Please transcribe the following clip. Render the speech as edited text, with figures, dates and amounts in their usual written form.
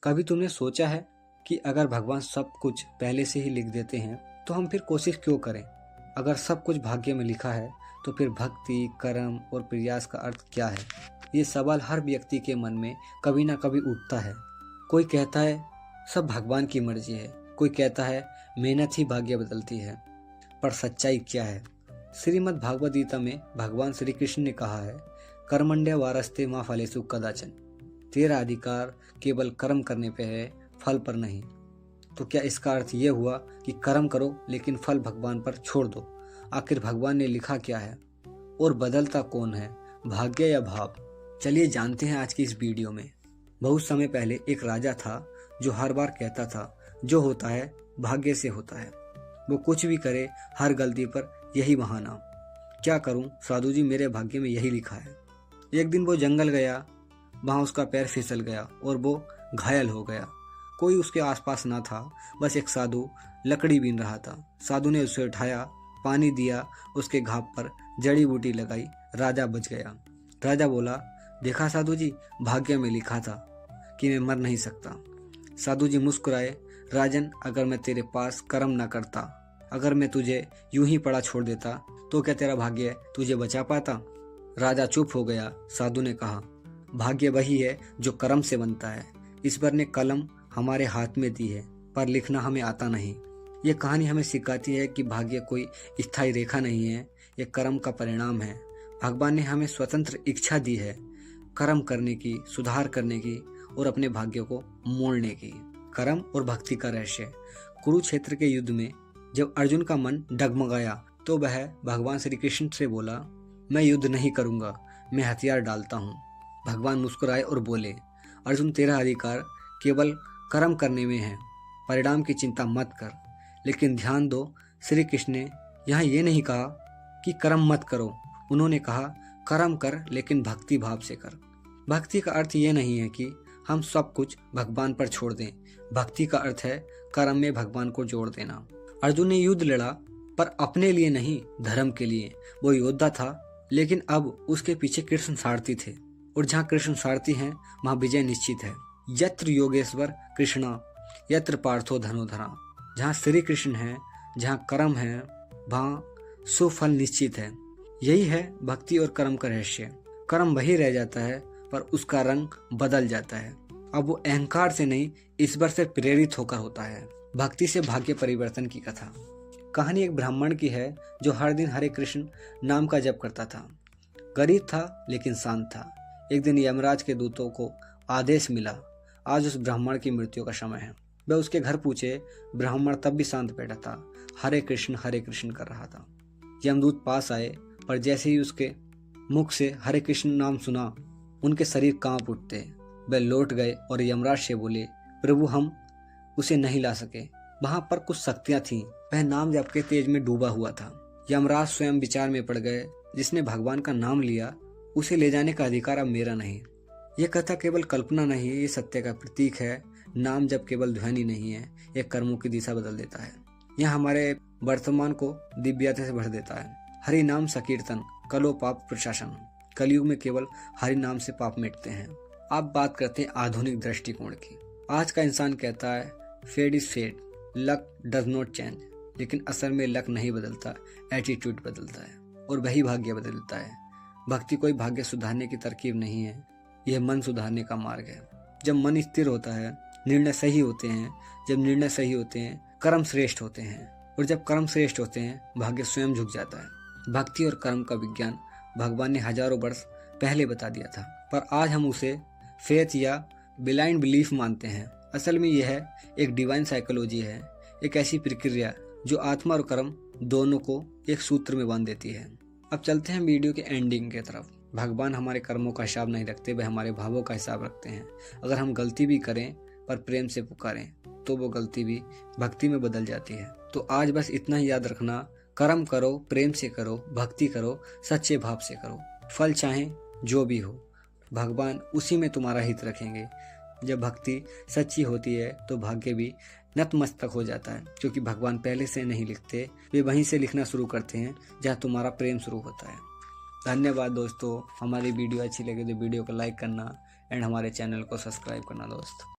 कभी तुमने सोचा है कि अगर भगवान सब कुछ पहले से ही लिख देते हैं तो हम फिर कोशिश क्यों करें? अगर सब कुछ भाग्य में लिखा है तो फिर भक्ति, कर्म और प्रयास का अर्थ क्या है? ये सवाल हर व्यक्ति के मन में कभी ना कभी उठता है। कोई कहता है सब भगवान की मर्जी है, कोई कहता है मेहनत ही भाग्य बदलती है। पर सच्चाई क्या है? श्रीमद् भागवत गीता में भगवान श्री कृष्ण ने कहा है, कर्मण्य वारस्ते मां फलेषु कदाचन। तेरा अधिकार केवल कर्म करने पे है, फल पर नहीं। तो क्या इसका अर्थ ये हुआ कि कर्म करो लेकिन फल भगवान पर छोड़ दो? आखिर भगवान ने लिखा क्या है और बदलता कौन है, भाग्य या भाव? चलिए जानते हैं आज की इस वीडियो में। बहुत समय पहले एक राजा था जो हर बार कहता था जो होता है भाग्य से होता है। वो कुछ भी करे हर गलती पर यही बहाना, क्या करूं साधु जी, मेरे भाग्य में यही लिखा है। एक दिन वो जंगल गया, वहां उसका पैर फिसल गया और वो घायल हो गया। कोई उसके आसपास ना था, बस एक साधु लकड़ी बीन रहा था। साधु ने उसे उठाया, पानी दिया, उसके घाव पर जड़ी बूटी लगाई, राजा बच गया। राजा बोला, देखा साधु जी, भाग्य में लिखा था कि मैं मर नहीं सकता। साधु जी मुस्कुराए, राजन, अगर मैं तेरे पास कर्म ना करता, अगर मैं तुझे यूं ही पड़ा छोड़ देता तो क्या तेरा भाग्य तुझे बचा पाता? राजा चुप हो गया। साधु ने कहा, भाग्य वही है जो कर्म से बनता है। ईश्वर ने कलम हमारे हाथ में दी है पर लिखना हमें आता नहीं। ये कहानी हमें सिखाती है कि भाग्य कोई स्थायी रेखा नहीं है, ये कर्म का परिणाम है। भगवान ने हमें स्वतंत्र इच्छा दी है, कर्म करने की, सुधार करने की और अपने भाग्य को मोड़ने की। कर्म और भक्ति का रहस्य। कुरुक्षेत्र के युद्ध में जब अर्जुन का मन डगमगाया तो वह भगवान श्री कृष्ण से बोला, मैं युद्ध नहीं करूंगा, मैं हथियार डालता हूँ। भगवान मुस्कुराए और बोले, अर्जुन, तेरा अधिकार केवल कर्म करने में है, परिणाम की चिंता मत कर। लेकिन ध्यान दो, श्री कृष्ण ने यहाँ ये नहीं कहा कि कर्म मत करो, उन्होंने कहा कर्म कर लेकिन भक्ति भाव से कर। भक्ति का अर्थ ये नहीं है कि हम सब कुछ भगवान पर छोड़ दें, भक्ति का अर्थ है कर्म में भगवान को जोड़ देना। अर्जुन ने युद्ध लड़ा पर अपने लिए नहीं, धर्म के लिए। वो योद्धा था लेकिन अब उसके पीछे कृष्ण सारथी थे, और जहाँ कृष्ण सारथी हैं वहाँ विजय निश्चित है। यत्र योगेश्वर कृष्णा यत्र पार्थो धनुधरा। जहाँ श्री कृष्ण है, जहाँ कर्म है, वहाँ सुफल निश्चित है। यही है भक्ति और कर्म का रहस्य। कर्म वही रह जाता है पर उसका रंग बदल जाता है। अब वो अहंकार से नहीं, ईश्वर से प्रेरित होकर होता है। भक्ति से भाग्य परिवर्तन की कथा। कहानी एक ब्राह्मण की है जो हर दिन हरे कृष्ण नाम का जप करता था। गरीब था लेकिन शांत था। एक दिन यमराज के दूतों को आदेश मिला, आज उस ब्राह्मण की मृत्यु का समय है। वह उसके घर पूछे। ब्राह्मण तब भी शांत बैठा था, हरे कृष्ण कर रहा था। यमदूत पास आए पर जैसे ही उसके मुख से हरे कृष्ण नाम सुना, उनके शरीर कांप उठते। वे लौट गए और यमराज से बोले, प्रभु, हम उसे नहीं ला सके, वहां पर कुछ शक्तियां थीं, वह नाम जप के तेज में डूबा हुआ था। यमराज स्वयं विचार में पड़ गए, जिसने भगवान का नाम लिया उसे ले जाने का अधिकार अब मेरा नहीं। यह कथा केवल कल्पना नहीं है, ये सत्य का प्रतीक है। नाम जप केवल ध्वनि नहीं है, यह कर्मों की दिशा बदल देता है। यह हमारे वर्तमान को दिव्यता से भर देता है। हरि नाम संकीर्तन कलो पाप प्रशासन। कलयुग में केवल हरि नाम से पाप मिटते हैं। आप बात करते हैं आधुनिक दृष्टिकोण की। आज का इंसान कहता है fate is fate, luck does not change. लेकिन असल में लक नहीं बदलता, एटीट्यूड बदलता है, और वही भाग्य बदलता है। भक्ति कोई भाग्य सुधारने की तरकीब नहीं है, यह मन सुधारने का मार्ग है। जब मन स्थिर होता है, निर्णय सही होते हैं। जब निर्णय सही होते हैं, कर्म श्रेष्ठ होते हैं, और जब कर्म श्रेष्ठ होते हैं, भाग्य स्वयं झुक जाता है। भक्ति और कर्म का विज्ञान भगवान ने हजारों वर्ष पहले बता दिया था, पर आज हम उसे फेथ या ब्लाइंड बिलीफ मानते हैं। असल में यह एक डिवाइन साइकोलॉजी है, एक ऐसी प्रक्रिया जो आत्मा और कर्म दोनों को एक सूत्र में बांध देती है। अब चलते हैं वीडियो के एंडिंग के तरफ। भगवान हमारे कर्मों का हिसाब नहीं रखते, वे हमारे भावों का हिसाब रखते हैं। अगर हम गलती भी करें पर प्रेम से पुकारें तो वो गलती भी भक्ति में बदल जाती है। तो आज बस इतना ही याद रखना, कर्म करो, प्रेम से करो, भक्ति करो, सच्चे भाव से करो। फल चाहे जो भी हो, भगवान उसी में तुम्हारा हित रखेंगे। जब भक्ति सच्ची होती है तो भाग्य भी नतमस्तक हो जाता है, क्योंकि भगवान पहले से नहीं लिखते, वे वहीं से लिखना शुरू करते हैं जहाँ तुम्हारा प्रेम शुरू होता है। धन्यवाद दोस्तों। हमारी वीडियो अच्छी लगे तो वीडियो को लाइक करना एंड हमारे चैनल को सब्सक्राइब करना दोस्त।